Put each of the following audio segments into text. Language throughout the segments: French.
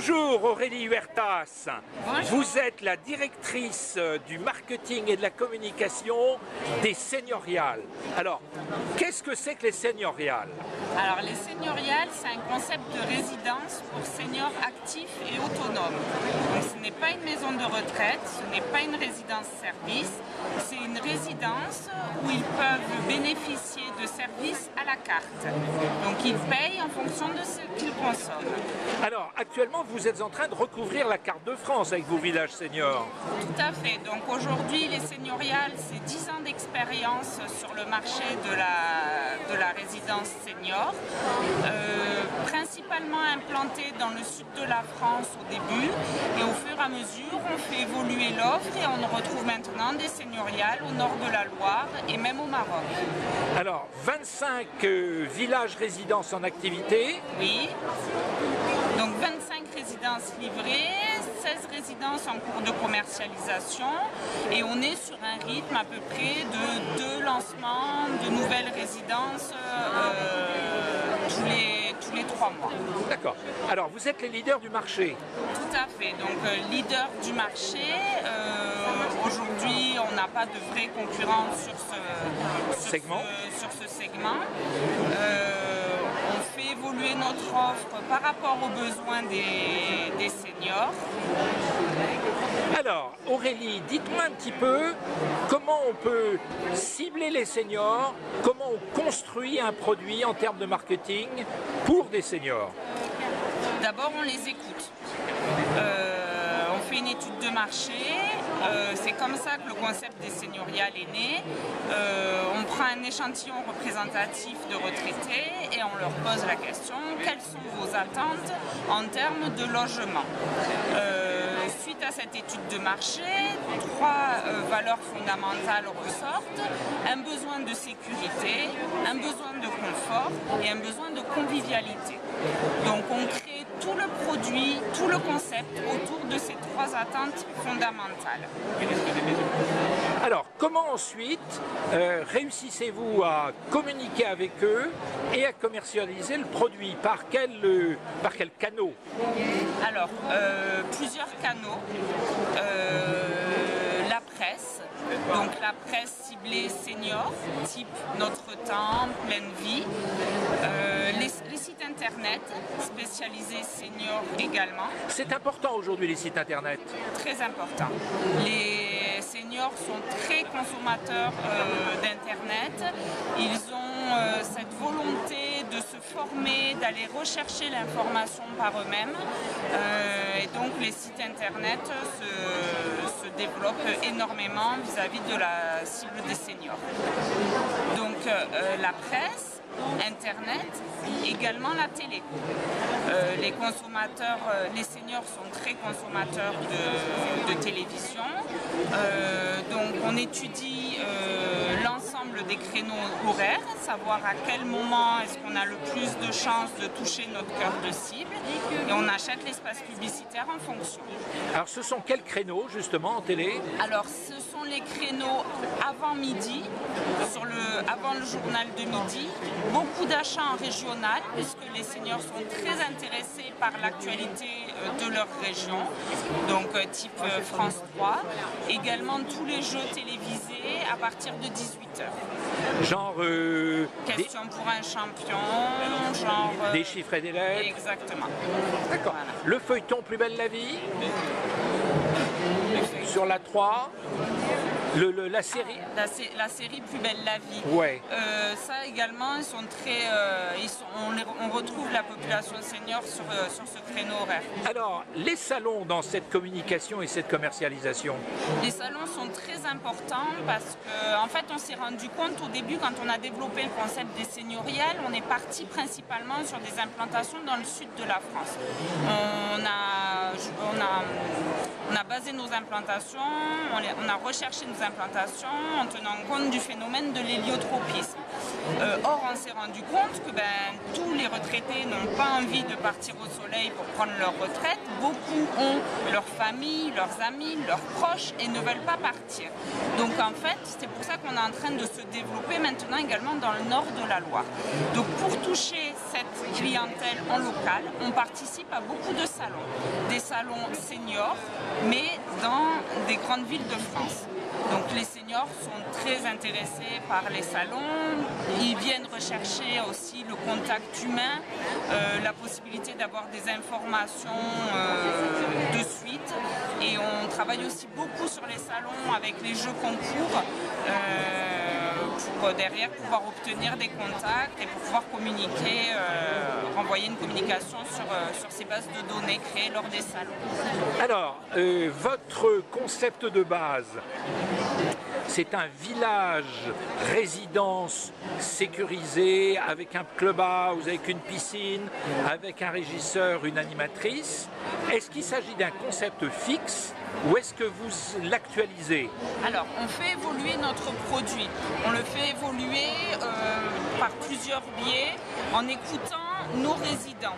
Bonjour Aurélie Huertas, Bonjour. vous êtes la directrice du marketing et de la communication des Senioriales. Alors, qu'est-ce que c'est que les Senioriales? Alors les Senioriales, c'est un concept de résidence pour seniors actifs et autonomes. Donc ce n'est pas une maison de retraite, ce n'est pas une résidence-service, c'est une résidence où ils peuvent bénéficier de services à la carte. Donc ils payent en fonction de ce qu'ils consomment. Alors, actuellement, vous êtes en train de recouvrir la carte de France avec vos villages seniors. Tout à fait. Donc aujourd'hui, les Senioriales, c'est 10 ans d'expérience sur le marché de la résidence senior, principalement implantée dans le sud de la France au début, et au fur et à mesure, on fait évoluer l'offre et on retrouve maintenant des Senioriales au nord de la Loire et même au Maroc. Alors, 25 villages résidences en activité. Oui. Donc 25 résidences livrées, 16 résidences en cours de commercialisation, et on est sur un rythme à peu près de 2 lancements de nouvelles résidences tous les 3 mois. D'accord. Alors, vous êtes les leaders du marché. Tout à fait. Donc leader du marché. Aujourd'hui, on n'a pas de vraie concurrence sur ce segment. On fait évoluer notre offre par rapport aux besoins des seniors. Alors, Aurélie, dites-moi un petit peu comment on peut cibler les seniors, comment on construit un produit en termes de marketing pour des seniors. D'abord, on les écoute. On fait une étude de marché, c'est comme ça que le concept des Senioriales est né. On prend un échantillon représentatif de retraités et on leur pose la question: quelles sont vos attentes en termes de logement? Suite à cette étude de marché, 3 valeurs fondamentales ressortent: un besoin de sécurité, un besoin de confort et un besoin de convivialité. Donc on crée tout le produit, tout le concept autour de ces 3 attentes fondamentales. Alors, comment ensuite réussissez-vous à communiquer avec eux et à commercialiser le produit? Par quel canot? Alors, plusieurs canaux. La presse, donc la presse ciblée senior, type Notre Temps, Pleine Vie. Les sites internet spécialisés seniors également. C'est important aujourd'hui, les sites internet. Très important. Les seniors sont très consommateurs d'internet. Ils ont cette volonté de se former, d'aller rechercher l'information par eux-mêmes. Et donc les sites internet se développent énormément vis-à-vis de la cible des seniors. Donc la presse, internet, également la télé. Les consommateurs, les seniors sont très consommateurs de télévision. Donc on étudie l'ensemble des créneaux horaires, savoir à quel moment est-ce qu'on a le plus de chances de toucher notre cœur de cible, et on achète l'espace publicitaire en fonction. Alors ce sont quels créneaux justement en télé? Alors ce sont les créneaux avant midi, avant le journal de midi, beaucoup d'achats en régional puisque les seniors sont très intéressés par l'actualité de leur région, donc type France 3, également tous les jeux télévisés à partir de 18h. Genre Question pour un champion, genre... des chiffres et des lettres. Exactement. D'accord. Voilà. Le feuilleton Plus belle la vie sur la 3. La série. La série Plus belle la vie. Ouais. Ça également, ils sont très, on retrouve la population senior sur ce créneau horaire. Alors, les salons dans cette communication et cette commercialisation? Les salons sont très importants parce qu'en fait, on s'est rendu compte au début, quand on a développé le concept des Senioriales, on est parti principalement sur des implantations dans le sud de la France. On a basé nos implantations, on a recherché nos implantations en tenant compte du phénomène de l'héliotropisme. Or, on s'est rendu compte que tous les retraités n'ont pas envie de partir au soleil pour prendre leur retraite. Beaucoup ont leur famille, leurs amis, leurs proches et ne veulent pas partir. Donc en fait, c'est pour ça qu'on est en train de se développer maintenant également dans le nord de la Loire. Donc pour toucher cette clientèle clientèle en local. On participe à beaucoup de salons, des salons seniors, mais dans des grandes villes de France. Donc les seniors sont très intéressés par les salons, ils viennent rechercher aussi le contact humain, la possibilité d'avoir des informations de suite, et on travaille aussi beaucoup sur les salons avec les jeux concours pour derrière pouvoir obtenir des contacts et pour pouvoir communiquer, renvoyer une communication sur ces bases de données créées lors des salons. Alors, votre concept de base, c'est un village résidence sécurisé avec un clubhouse, avec une piscine, avec un régisseur, une animatrice. Est-ce qu'il s'agit d'un concept fixe ou est-ce que vous l'actualisez? Alors, on fait évoluer notre produit. On le fait évoluer par plusieurs biais en écoutant nos résidents.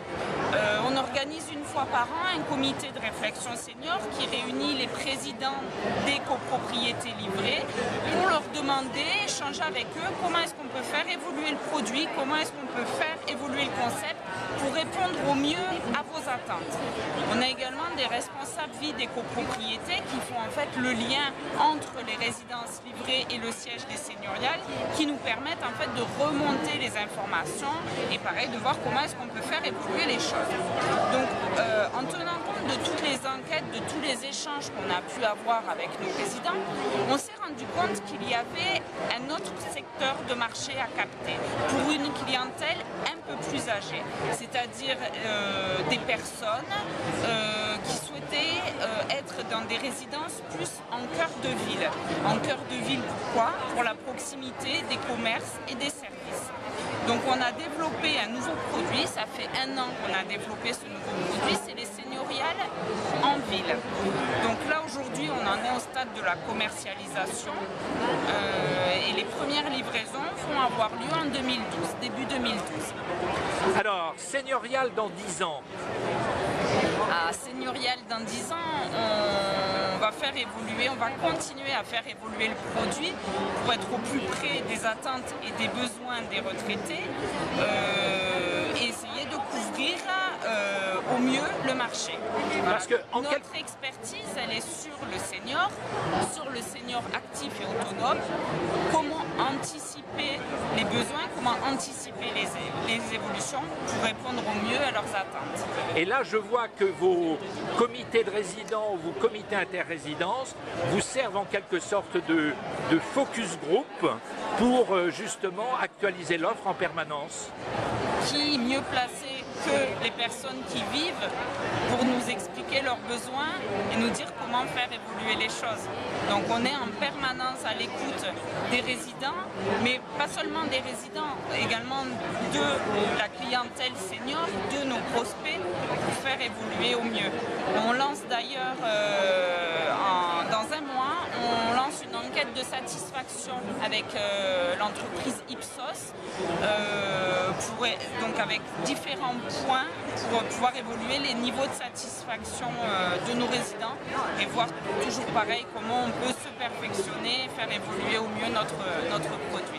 On organise une fois par an un comité de réflexion senior qui réunit les présidents des copropriétés livrées pour leur demander, échanger avec eux comment est-ce qu'on peut faire évoluer le produit, comment est-ce qu'on peut faire évoluer le concept pour répondre au mieux à vos attentes. On a également des responsables vie des copropriétés qui font en fait le lien entre les résidences livrées et le siège des seigneuriales, qui nous permettent en fait de remonter les informations et pareil de voir comment est-ce qu'on peut faire évoluer les choses. Donc en tenant compte de toutes les enquêtes, de tous les échanges qu'on a pu avoir avec nos résidents, on s'est rendu compte qu'il y avait un autre secteur de marché à capter pour une clientèle un peu plus âgée, c'est-à-dire des personnes qui souhaitaient être dans des résidences plus en cœur de ville. En cœur de ville, pourquoi? Pour la proximité des commerces et des services. Donc on a développé un nouveau produit, ça fait 1 an qu'on a développé ce nouveau produit, c'est les seigneuriales en ville. Donc là aujourd'hui on en est au stade de la commercialisation et les premières livraisons vont avoir lieu en 2012, début 2012. Alors, seigneurial dans 10 ans. À seigneurial dans 10 ans, on va faire évoluer, on va continuer à faire évoluer le produit pour être au plus près des attentes et des besoins des retraités et essayer de couvrir au mieux le marché. Voilà. Parce que notre expertise, elle est sur le senior actif et autonome, comment anticiper les besoins, comment anticiper les évolutions pour répondre au mieux à leurs attentes. Et là, je vois que vos comités de résidents, vos comités interrésidences vous servent en quelque sorte de focus group pour justement actualiser l'offre en permanence. Qui mieux placé que les personnes qui vivent pour nous expliquer leurs besoins et nous dire comment faire évoluer les choses. Donc on est en permanence à l'écoute des résidents, mais pas seulement des résidents, également de la clientèle senior, de nos prospects, pour faire évoluer au mieux. On lance d'ailleurs dans 1 mois, on lance une enquête de satisfaction avec l'entreprise Ipsos, donc avec différents points pour pouvoir évoluer les niveaux de satisfaction de nos résidents et voir toujours pareil comment on peut se perfectionner et faire évoluer au mieux notre produit.